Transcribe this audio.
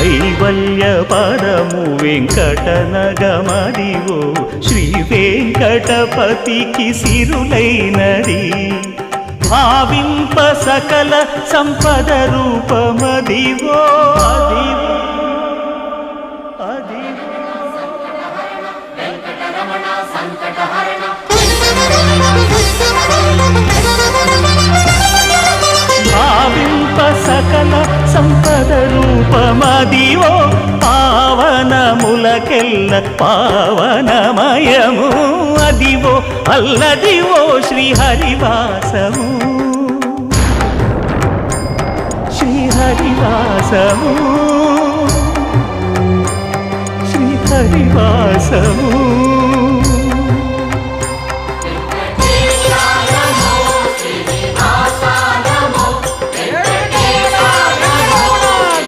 కైవల్య పదము వెంకటనగమదివో శ్రీ వెంకటపతికి సిరులైనది భావింప సకల సంపద రూపమదివో అదివో భావింప సకల సంపద రూపమదివో పావనములకెల్ల పావనమయము అదివో అల్లదివో శ్రీహరివాసము శ్రీహరివాసము శ్రీహరివాసము